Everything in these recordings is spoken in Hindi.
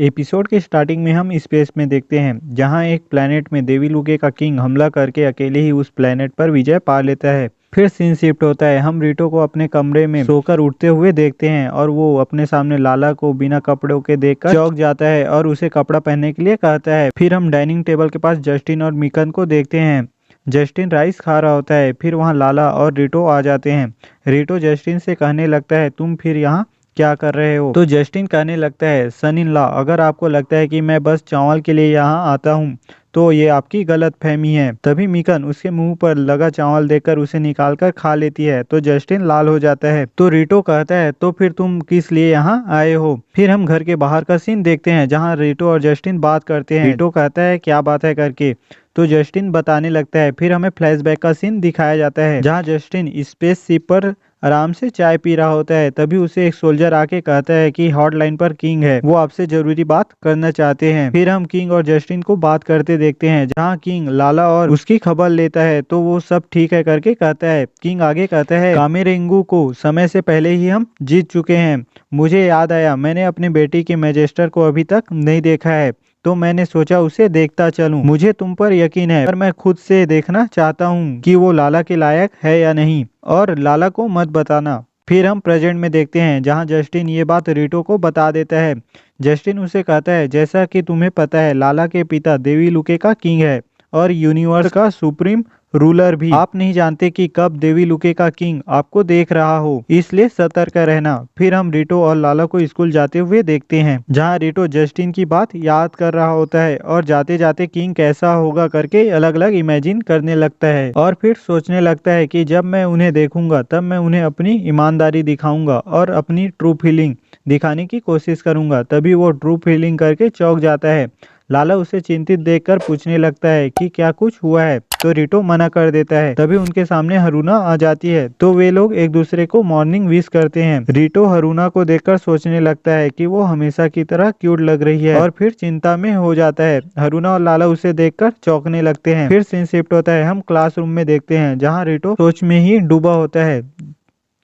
एपिसोड के स्टार्टिंग में हम स्पेस में देखते हैं जहां एक प्लेनेट में देवी लुके का किंग हमला करके अकेले ही उस प्लेनेट पर विजय पा लेता है। फिर सीन शिफ्ट होता है, हम रीटो को अपने कमरे में सोकर उठते हुए देखते हैं और वो अपने सामने लाला को बिना कपड़ों के देखकर चौंक जाता है और उसे कपड़ा पहनने के लिए कहता है। फिर हम डाइनिंग टेबल के पास जस्टिन और मिकन को देखते हैं। जस्टिन राइस खा रहा होता है। फिर वहाँ लाला और रीटो आ जाते हैं। रीटो जस्टिन से कहने लगता है, तुम फिर यहाँ क्या कर रहे हो? तो जस्टिन कहने लगता है, सन इन लॉ, अगर आपको लगता है कि मैं बस चावल के लिए यहाँ आता हूँ तो ये आपकी गलत फहमी है। तभी मिकन उसके मुंह पर लगा चावल देखकर उसे निकालकर खा लेती है तो जस्टिन लाल हो जाता है। तो रीटो कहता है, तो फिर तुम किस लिए यहाँ आए हो? फिर हम घर के बाहर का सीन देखते हैं जहाँ रीटो और जस्टिन बात करते हैं। रीटो कहता है, क्या बात है करके, तो जस्टिन बताने लगता है। फिर हमें फ्लैशबैक का सीन दिखाया जाता है जहाँ जस्टिन स्पेसशिप पर आराम से चाय पी रहा होता है। तभी उसे एक सोल्जर आके कहता है कि हॉटलाइन पर किंग है, वो आपसे जरूरी बात करना चाहते हैं। फिर हम किंग और जस्टिन को बात करते देखते हैं जहां किंग लाला और उसकी खबर लेता है तो वो सब ठीक है करके कहता है। किंग आगे कहता है, कामेरेंगू को समय से पहले ही हम जीत चुके हैं। मुझे याद आया, मैंने अपनी बेटी के मैजेस्टर को अभी तक नहीं देखा है तो मैंने सोचा उसे देखता चलूं। मुझे तुम पर यकीन है पर मैं खुद से देखना चाहता हूं कि वो लाला के लायक है या नहीं, और लाला को मत बताना। फिर हम प्रेजेंट में देखते हैं जहां जस्टिन ये बात रीटो को बता देता है। जस्टिन उसे कहता है, जैसा कि तुम्हें पता है लाला के पिता देवी लुके का किंग है और यूनिवर्स का सुप्रीम रूलर भी। आप नहीं जानते कि कब देवी लुके का किंग आपको देख रहा हो, इसलिए सतर्क रहना। फिर हम रीटो और लाला को स्कूल जाते हुए देखते हैं जहां रीटो जस्टिन की बात याद कर रहा होता है और जाते जाते किंग कैसा होगा करके अलग अलग इमेजिन करने लगता है और फिर सोचने लगता है कि जब मैं उन्हें देखूंगा तब मैं उन्हें अपनी ईमानदारी दिखाऊंगा और अपनी ट्रू फीलिंग दिखाने की कोशिश करूंगा। तभी वो ट्रू फीलिंग करके चौंक जाता है। लाला उसे चिंतित देखकर पूछने लगता है कि क्या कुछ हुआ है, तो रीटो मना कर देता है। तभी उनके सामने हरुना आ जाती है तो वे लोग एक दूसरे को मॉर्निंग विश करते हैं। रीटो हरुना को देखकर सोचने लगता है कि वो हमेशा की तरह क्यूट लग रही है और फिर चिंता में हो जाता है। हरुना और लाला उसे देखकर चौंकने लगते हैं। फिर सीन शिफ्ट होता है, हम क्लासरूम में देखते हैं जहाँ रीटो सोच में ही डूबा होता है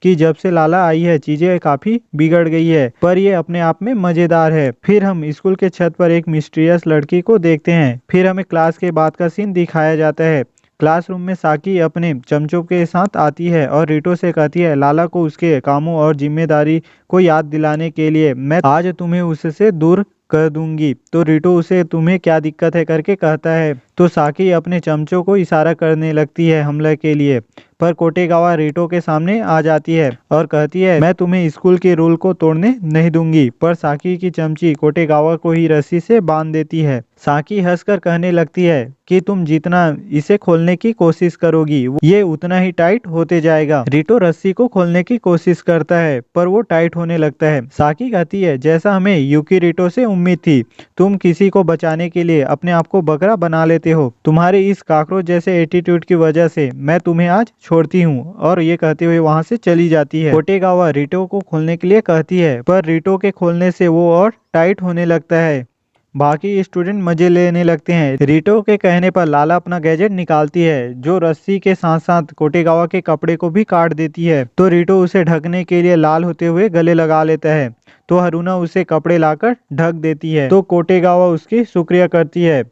कि जब से लाला आई है चीजें काफी बिगड़ गई है, पर ये अपने आप में मजेदार है। फिर हम स्कूल के छत पर एक मिस्टीरियस लड़की को देखते हैं। फिर हमें क्लास के बाद का सीन दिखाया जाता है। क्लासरूम में साकी अपने चमचों के साथ आती है और रीटो से कहती है, लाला को उसके कामों और जिम्मेदारी को याद दिलाने के लिए मैं आज तुम्हें उससे दूर कर दूंगी। तो रीटो उसे तुम्हें क्या दिक्कत है करके कहता है तो साकी अपने चमचों को इशारा करने लगती है हमले के लिए, पर कोटेगावा रीटो के सामने आ जाती है और कहती है, मैं तुम्हें स्कूल के रूल को तोड़ने नहीं दूंगी। पर साकी की चमची कोटेगावा को ही रस्सी से बांध देती है। साकी हंसकर कहने लगती है कि तुम जितना इसे खोलने की कोशिश करोगी ये उतना ही टाइट होते जाएगा। रीटो रस्सी को खोलने की कोशिश करता है पर वो टाइट होने लगता है। साकी कहती है, जैसा हमें यूकी रीटो से उम्मीद थी, तुम किसी को बचाने के लिए अपने आप को बकरा बना लेते हो। तुम्हारे इस काकरोच जैसे एटीट्यूड की वजह से मैं तुम्हें आज छोड़ती हूँ। और ये कहते हुए वहाँ से चली जाती है। कोटेगावा रीटो को खोलने के लिए कहती है पर रीटो के खोलने से वो और टाइट होने लगता है। बाकी स्टूडेंट मजे लेने लगते हैं। रीटो के कहने पर लाला अपना गैजेट निकालती है जो रस्सी के साथ साथ कोटेगावा के कपड़े को भी काट देती है। तो रीटो उसे ढकने के लिए लाल होते हुए गले लगा लेता है तो हरुना उसे कपड़े लाकर ढक देती है तो कोटेगावा उसकी शुक्रिया करती है।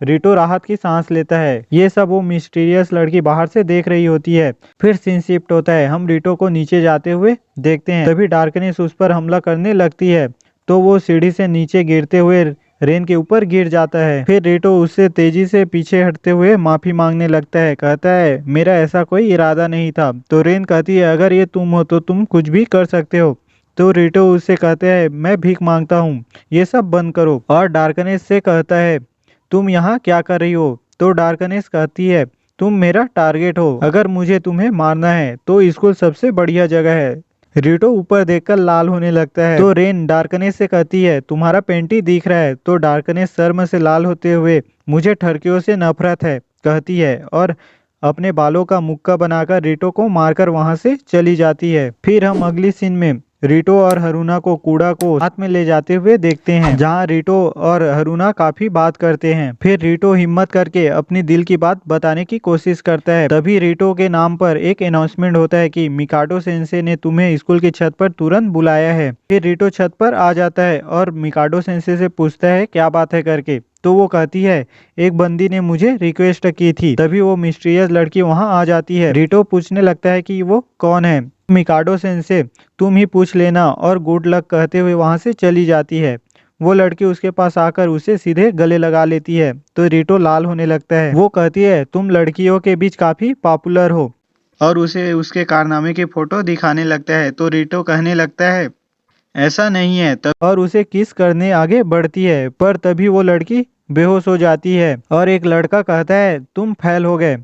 रीटो राहत की सांस लेता है। ये सब वो मिस्टीरियस लड़की बाहर से देख रही होती है। फिर सीन शिफ्ट होता है, हम रीटो को नीचे जाते हुए देखते हैं। तभी डार्कनेस उस पर हमला करने लगती है तो वो सीढ़ी से नीचे गिरते हुए रेन के ऊपर गिर जाता है। फिर रीटो उससे तेजी से पीछे हटते हुए माफी मांगने लगता है, कहता है, मेरा ऐसा कोई इरादा नहीं था। तो रेन कहती है, अगर ये तुम हो तो तुम कुछ भी कर सकते हो। तो रीटो उससे कहते हैं, मैं भीख मांगता हूँ, ये सब बंद करो। और डार्कनेस से कहता है, तुम यहाँ क्या कर रही हो? तो डार्कनेस कहती है, तुम मेरा टारगेट हो, अगर मुझे तुम्हें मारना है तो स्कूल सबसे बढ़िया जगह है। रीटो ऊपर देखकर लाल होने लगता है तो रेन डार्कनेस से कहती है, तुम्हारा पेंटी दिख रहा है। तो डार्कनेस शर्म से लाल होते हुए, मुझे ठरकियों से नफरत है कहती है और अपने बालों का मुक्का बनाकर रीटो को मारकर वहां से चली जाती है। फिर हम अगली सीन में रिटो और हरुना को कूड़ा को हाथ में ले जाते हुए देखते हैं, जहाँ रिटो और हरुना काफी बात करते हैं। फिर रिटो हिम्मत करके अपनी दिल की बात बताने की कोशिश करता है। तभी रिटो के नाम पर एक अनाउंसमेंट होता है कि मिकाडो सेंसे ने तुम्हें स्कूल की छत पर तुरंत बुलाया है। फिर रिटो छत पर आ जाता है और मिकाडो सेंसे से पूछता है क्या बात है करके। तो वो कहती है एक बंदी ने मुझे रिक्वेस्ट की थी। तभी वो मिस्टीरियस लड़की वहां आ जाती है। रिटो पूछने लगता है कि वो कौन है। मिकाडो सेंसे तुम ही पूछ लेना और गुड लक कहते हुए वहां से चली जाती है। वो लड़की उसके पास आकर उसे सीधे गले लगा लेती है तो रिटो लाल होने लगता है। वो कहती है तुम लड़कियों के बीच काफी पॉपुलर हो और उसे उसके कारनामे की फोटो दिखाने लगता है। तो रिटो कहने लगता है ऐसा नहीं है तब, और उसे किस करने आगे बढ़ती है। पर तभी वो लड़की बेहोश हो जाती है और एक लड़का कहता है तुम फेल हो गए।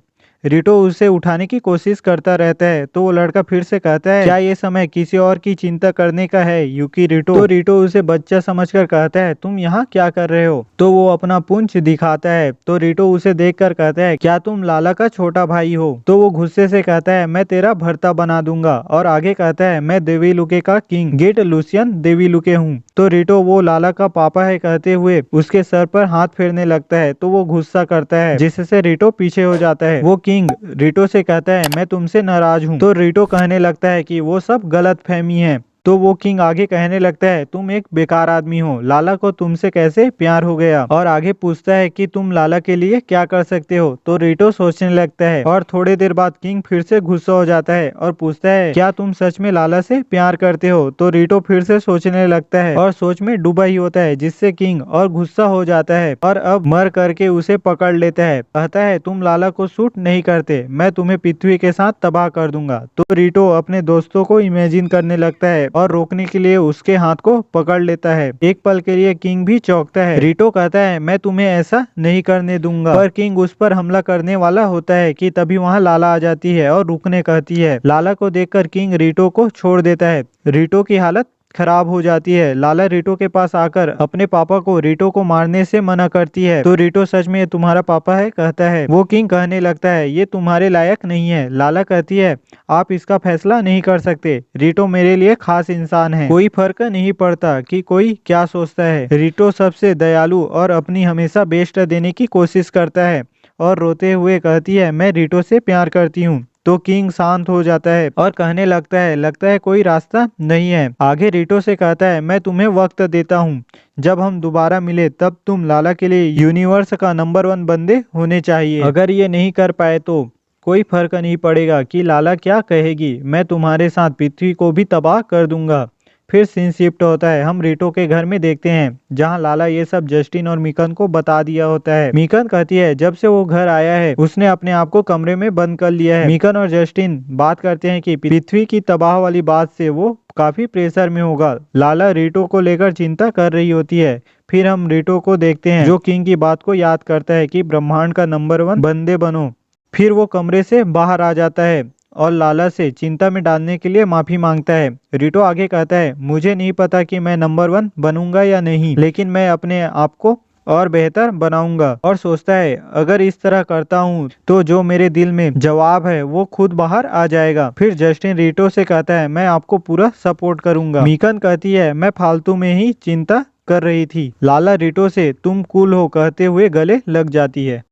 रिटो उसे उठाने की कोशिश करता रहता है तो वो लड़का फिर से कहता है क्या ये समय किसी और की चिंता करने का है यूकी रिटो। तो रिटो उसे बच्चा समझकर कहता है तुम यहाँ क्या कर रहे हो। तो वो अपना पूंछ दिखाता है तो रिटो उसे देखकर कहता है क्या तुम लाला का छोटा भाई हो। तो वो गुस्से से कहता है मैं तेरा भर्ता बना दूंगा और आगे कहता है मैं देवीलुके का किंग गेट लुसियन देवीलुके हूँ। तो रिटो वो लाला का पापा है कहते हुए उसके सर पर हाथ फेरने लगता है तो वो गुस्सा करता है जिससे रिटो पीछे हो जाता है। वो किंग रिटो से कहता है मैं तुमसे नाराज हूँ। तो रिटो कहने लगता है कि वो सब गलत फहमी है। तो वो किंग आगे कहने लगता है तुम एक बेकार आदमी हो, लाला को तुमसे कैसे प्यार हो गया। और आगे पूछता है कि तुम लाला के लिए क्या कर सकते हो। तो रिटो सोचने लगता है और थोड़ी देर बाद किंग फिर से गुस्सा हो जाता है और पूछता है क्या तुम सच में लाला से प्यार करते हो। तो रिटो फिर से सोचने लगता है और सोच में डूबा ही होता है जिससे किंग और गुस्सा हो जाता है और अब मर करके उसे पकड़ लेता है। कहता है तुम लाला को सूट नहीं करते, मैं तुम्हें पृथ्वी के साथ तबाह कर दूंगा। तो रिटो अपने दोस्तों को इमेजिन करने लगता है और रोकने के लिए उसके हाथ को पकड़ लेता है। एक पल के लिए किंग भी चौंकता है। रिटो कहता है मैं तुम्हें ऐसा नहीं करने दूंगा। पर किंग उस पर हमला करने वाला होता है कि तभी वहां लाला आ जाती है और रुकने कहती है। लाला को देखकर किंग रिटो को छोड़ देता है। रिटो की हालत खराब हो जाती है। लाला रिटो के पास आकर अपने पापा को रिटो को मारने से मना करती है। तो रिटो सच में ये तुम्हारा पापा है कहता है। वो किंग कहने लगता है ये तुम्हारे लायक नहीं है। लाला कहती है आप इसका फैसला नहीं कर सकते, रिटो मेरे लिए खास इंसान है, कोई फर्क नहीं पड़ता कि कोई क्या सोचता है। रिटो सबसे दयालु और अपनी हमेशा बेस्ट देने की कोशिश करता है और रोते हुए कहती है मैं रिटो से प्यार करती हूँ। तो किंग शांत हो जाता है और कहने लगता है कोई रास्ता नहीं है। आगे रिटो से कहता है मैं तुम्हें वक्त देता हूँ, जब हम दोबारा मिले तब तुम लाला के लिए यूनिवर्स का नंबर 1 बंदे होने चाहिए। अगर ये नहीं कर पाए तो कोई फर्क नहीं पड़ेगा कि लाला क्या कहेगी, मैं तुम्हारे साथ पृथ्वी को भी तबाह कर दूंगा। फिर सीन शिफ्ट होता है, हम रिटो के घर में देखते हैं जहां लाला ये सब जस्टिन और मिकन को बता दिया होता है। मिकन कहती है जब से वो घर आया है उसने अपने आप को कमरे में बंद कर लिया है। मिकन और जस्टिन बात करते हैं कि पृथ्वी की तबाह वाली बात से वो काफी प्रेशर में होगा। लाला रिटो को लेकर चिंता कर रही होती है। फिर हम रिटो को देखते हैं जो किंग की बात को याद करता है कि ब्रह्मांड का नंबर 1 बंदे बनो। फिर वो कमरे से बाहर आ जाता है और लाला से चिंता में डालने के लिए माफी मांगता है। रिटो आगे कहता है मुझे नहीं पता कि मैं नंबर 1 बनूंगा या नहीं, लेकिन मैं अपने आप को और बेहतर बनाऊंगा। और सोचता है अगर इस तरह करता हूँ तो जो मेरे दिल में जवाब है वो खुद बाहर आ जाएगा। फिर जस्टिन रिटो से कहता है मैं आपको पूरा सपोर्ट करूंगा। मिकन कहती है मैं फालतू में ही चिंता कर रही थी। लाला रिटो से तुम कूल हो कहते हुए गले लग जाती है।